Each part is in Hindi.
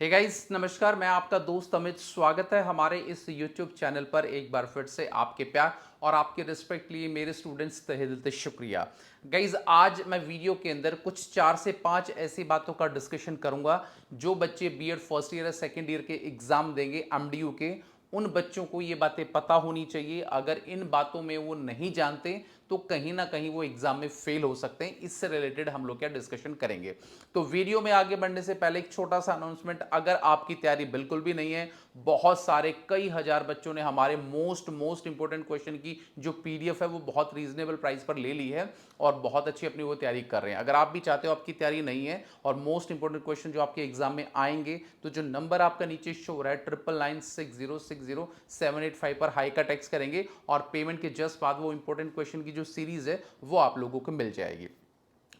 हे गाइस नमस्कार। मैं आपका दोस्त अमित। स्वागत है हमारे इस YouTube चैनल पर। एक बार फिर से आपके प्यार और आपके रिस्पेक्ट लिए मेरे स्टूडेंट्स तहे दिल से शुक्रिया। गाइस आज मैं वीडियो के अंदर कुछ 4 से 5 ऐसी बातों का डिस्कशन करूंगा जो बच्चे बीएड फर्स्ट ईयर या सेकेंड ईयर के एग्जाम देंगे एमडीयू के, उन बच्चों को ये बातें पता होनी चाहिए। अगर इन बातों में वो नहीं जानते तो कहीं ना कहीं वो एग्जाम में फेल हो सकते हैं। इससे रिलेटेड हम लोग क्या डिस्कशन करेंगे। तो वीडियो में आगे बढ़ने से पहले एक छोटा सा अनाउंसमेंट, अगर आपकी तैयारी बिल्कुल भी नहीं है, बहुत सारे कई हजार बच्चों ने हमारे मोस्ट इंपॉर्टेंट क्वेश्चन की जो पीडीएफ है वो बहुत रीजनेबल प्राइस पर ले ली है और बहुत अच्छी अपनी वो तैयारी कर रहे हैं। अगर आप भी चाहते हो, आपकी तैयारी नहीं है और मोस्ट इंपॉर्टेंट क्वेश्चन जो आपके एग्जाम में आएंगे, तो जो नंबर आपका नीचे शो हो रहा है 9996060785 पर हाई का टेक्स्ट करेंगे और पेमेंट के जस्ट बाद वो इंपॉर्टेंट क्वेश्चन की जो सीरीज है वो आप लोगों को मिल जाएगी।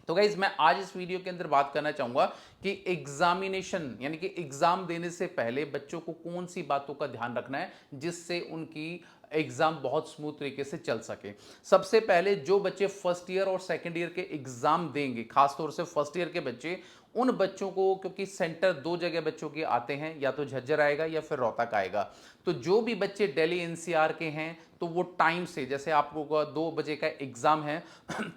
तो गाइज मैं आज इस वीडियो के अंदर बात करना चाहूंगा कि एग्जामिनेशन यानी कि एग्जाम देने से पहले बच्चों को कौन सी बातों का ध्यान रखना है जिससे उनकी एग्जाम बहुत स्मूथ तरीके से चल सके। सबसे पहले जो बच्चे फर्स्ट ईयर और सेकंड ईयर के एग्जाम देंगे, खासतौर से फर्स्ट ईयर के बच्चे, उन बच्चों को, क्योंकि सेंटर दो जगह बच्चों के आते हैं, या तो झज्जर आएगा या फिर रोहतक आएगा, तो जो भी बच्चे दिल्ली एनसीआर के हैं तो वो टाइम से, जैसे आप लोगों का 2 बजे का एग्जाम है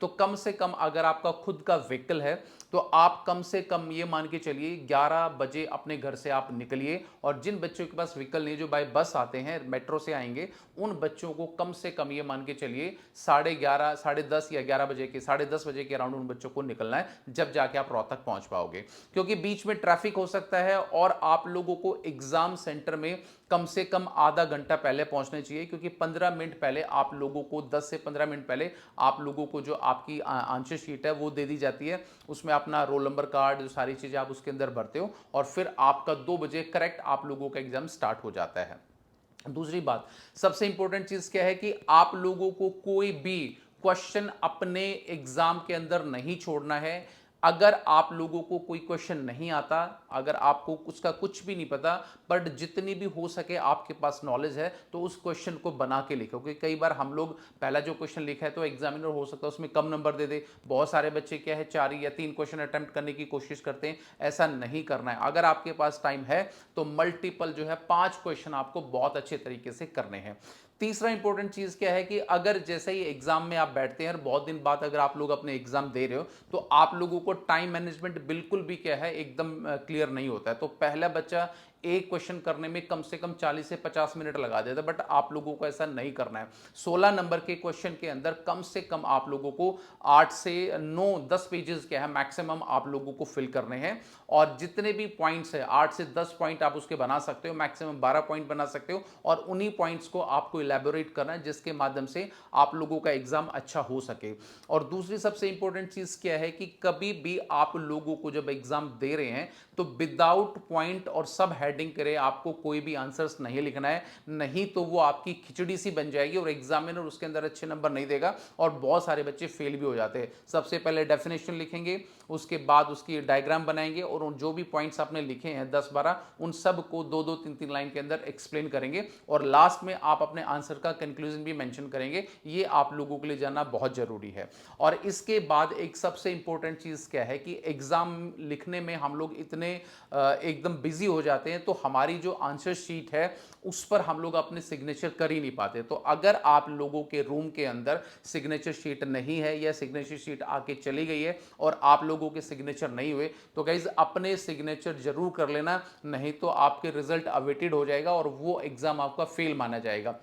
तो कम से कम अगर आपका खुद का व्हीकल है तो आप कम से कम ये मान के चलिए 11 बजे अपने घर से आप निकलिए। और जिन बच्चों के पास व्हीकल नहीं, जो बाय बस आते हैं, मेट्रो से आएंगे, उन बच्चों को कम से कम ये मान के चलिए 11:30, 10:30 या 11 बजे के 10:30 बजे के अराउंड उन बच्चों को निकलना है, जब जाके आप रोहतक पहुंच पाओगे। क्योंकि बीच में ट्रैफिक हो सकता है और आप लोगों को एग्जाम सेंटर में कम से कम आधा घंटा पहले पहुंचना चाहिए, क्योंकि 15 मिनट पहले आप लोगों को, 10 से 15 मिनट पहले आप लोगों को जो आपकी आंसर शीट है वो दे दी जाती है। उसमें अपना रोल नंबर कार्ड, जो सारी चीजें आप उसके अंदर भरते हो और फिर आपका 2 बजे करेक्ट आप लोगों का एग्जाम स्टार्ट हो जाता है। दूसरी बात, सबसे इंपॉर्टेंट चीज क्या है कि आप लोगों को कोई भी क्वेश्चन अपने एग्जाम के अंदर नहीं छोड़ना है। अगर आप लोगों को कोई क्वेश्चन नहीं आता, अगर आपको उसका कुछ भी नहीं पता, बट जितनी भी हो सके आपके पास नॉलेज है, तो उस क्वेश्चन को बना के लिखो। क्योंकि कई बार हम लोग पहला जो क्वेश्चन लिखा है तो एग्जामिनर हो सकता है उसमें कम नंबर दे दे। बहुत सारे बच्चे क्या है 4 या 3 क्वेश्चन अटेम्प्ट करने की कोशिश करते हैं। ऐसा नहीं करना है। अगर आपके पास टाइम है तो मल्टीपल जो है 5 क्वेश्चन आपको बहुत अच्छे तरीके से करने हैं। तीसरा इंपॉर्टेंट चीज क्या है कि अगर जैसे ही एग्जाम में आप बैठते हैं और बहुत दिन बाद अगर आप लोग अपने एग्जाम दे रहे हो, तो आप लोगों को टाइम मैनेजमेंट बिल्कुल भी क्या है एकदम क्लियर नहीं होता है। तो पहला बच्चा एक क्वेश्चन करने में कम से कम 40 से 50 मिनट लगा देता है, बट आप लोगों को ऐसा नहीं करना है। 16 नंबर के क्वेश्चन के अंदर कम से कम आप लोगों को 8 से 9 10 पेजेस क्या है मैक्सिमम आप लोगों को फिल करने हैं। और जितने भी पॉइंट्स है 8 से 10 पॉइंट आप उसके बना सकते हो, मैक्सिमम 12 पॉइंट बना सकते हो, और उन्हीं पॉइंट्स को आपको इलेबोरेट करना है जिसके माध्यम से आप लोगों का एग्जाम अच्छा हो सके। और दूसरी सबसे इंपॉर्टेंट चीज क्या है कि कभी भी आप लोगों को जब एग्जाम दे रहे हैं तो विदाउट पॉइंट और सब हेडिंग करे आपको कोई भी आंसर्स नहीं लिखना है, नहीं तो वो आपकी खिचड़ी सी बन जाएगी और एग्जामिनर उसके अंदर अच्छे नंबर नहीं देगा और बहुत सारे बच्चे फेल भी हो जाते हैं। सबसे पहले डेफिनेशन लिखेंगे, उसके बाद उसकी डायग्राम बनाएंगे और उन जो भी पॉइंट्स आपने लिखे हैं 10-12, उन सब को 2-2 3-3 लाइन के अंदर एक्सप्लेन करेंगे और लास्ट में आप अपने आंसर का कंक्लूजन भी मेंशन करेंगे। ये आप लोगों के लिए जानना बहुत जरूरी है। और इसके बाद एक सबसे इंपॉर्टेंट चीज क्या है कि एग्जाम लिखने में हम लोग इतने एकदम बिजी हो जाते हैं तो हमारी जो आंसर शीट है उस पर हम लोग अपने सिग्नेचर कर ही नहीं पाते। तो अगर आप लोगों के रूम के अंदर सिग्नेचर शीट नहीं है या सिग्नेचर शीट आके चली गई है और आप लोगों के सिग्नेचर नहीं हुए, तो गाइज अपने सिग्नेचर जरूर कर लेना, नहीं तो आपके रिजल्ट अवेटेड हो जाएगा और वो एग्जाम आपका फेल माना जाएगा।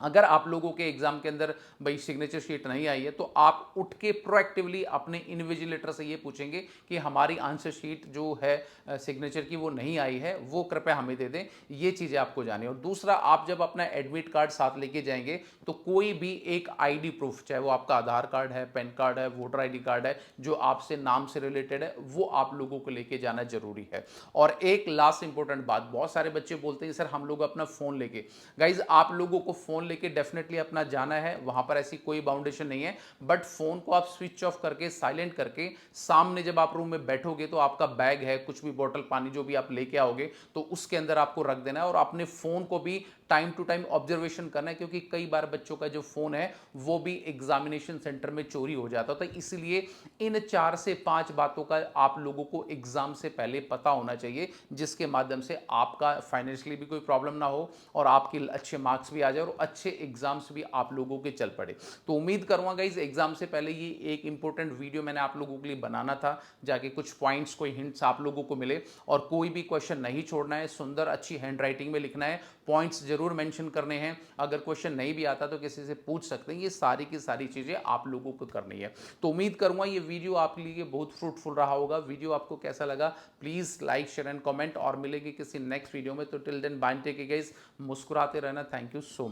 अगर आप लोगों के एग्जाम के अंदर भाई सिग्नेचर शीट नहीं आई है तो आप उठ के प्रोएक्टिवली अपने इन्विजिलेटर से ये पूछेंगे कि हमारी आंसर शीट जो है सिग्नेचर की वो नहीं आई है, वो कृपया हमें दे दें। ये चीज़ें आपको जानी। और दूसरा, आप जब अपना एडमिट कार्ड साथ लेके जाएंगे तो कोई भी एक आईडी प्रूफ, चाहे वो आपका आधार कार्ड है, पैन कार्ड है, वोटर आईडी कार्ड है, जो आपसे नाम से रिलेटेड है, वो आप लोगों को लेके जाना जरूरी है। और एक लास्ट इंपॉर्टेंट बात, बहुत सारे बच्चे बोलते हैं सर हम लोग अपना फोन लेके, गाइज आप लोगों को फोन फ़ोन लेके डेफिनेटली अपना जाना है, वहाँ पर ऐसी कोई बाउंडेशन नहीं है, बट फ़ोन को आप स्विच ऑफ करके, साइलेंट करके, सामने जब आप रूम में बैठोगे तो आपका बैग है, कुछ भी बॉटल पानी जो भी आप लेके आओगे तो उसके अंदर आपको रख देना है, और अपने फ़ोन को भी टाइम टू टाइम ऑब्जर्वेशन करना है, क्योंकि कई बार बच्चों का जो फ़ोन है वो भी एग्जामिनेशन सेंटर में चोरी हो जाता है। तो इसलिए इन 4 से 5 बातों का आप लोगों को एग्जाम से पहले पता होना चाहिए, जिसके माध्यम से आपका फाइनेंशियली भी कोई प्रॉब्लम ना हो और आपके अच्छे मार्क्स भी आ जाए और अच्छे एग्जाम्स भी आप लोगों के चल पड़े। तो उम्मीद करूंगा गाइस एग्जाम से पहले ये एक इंपॉर्टेंट वीडियो मैंने आप लोगों के लिए बनाना था, जाके कुछ पॉइंट्स, कोई हिंट्स आप लोगों को मिले, और कोई भी क्वेश्चन नहीं छोड़ना है, सुंदर अच्छी हैंड राइटिंग में लिखना है, पॉइंट्स जरूर मेंशन करने हैं, अगर क्वेश्चन नहीं भी आता तो किसी से पूछ सकते हैं, ये सारी की सारी चीजें आप लोगों को करनी है। तो उम्मीद करूंगा ये वीडियो आपके लिए बहुत फ्रूटफुल रहा होगा। वीडियो आपको कैसा लगा please like, share and comment, और मिलेंगे किसी नेक्स्ट वीडियो में। तो till then bye, take care guys, मुस्कुराते रहना। Thank you so much.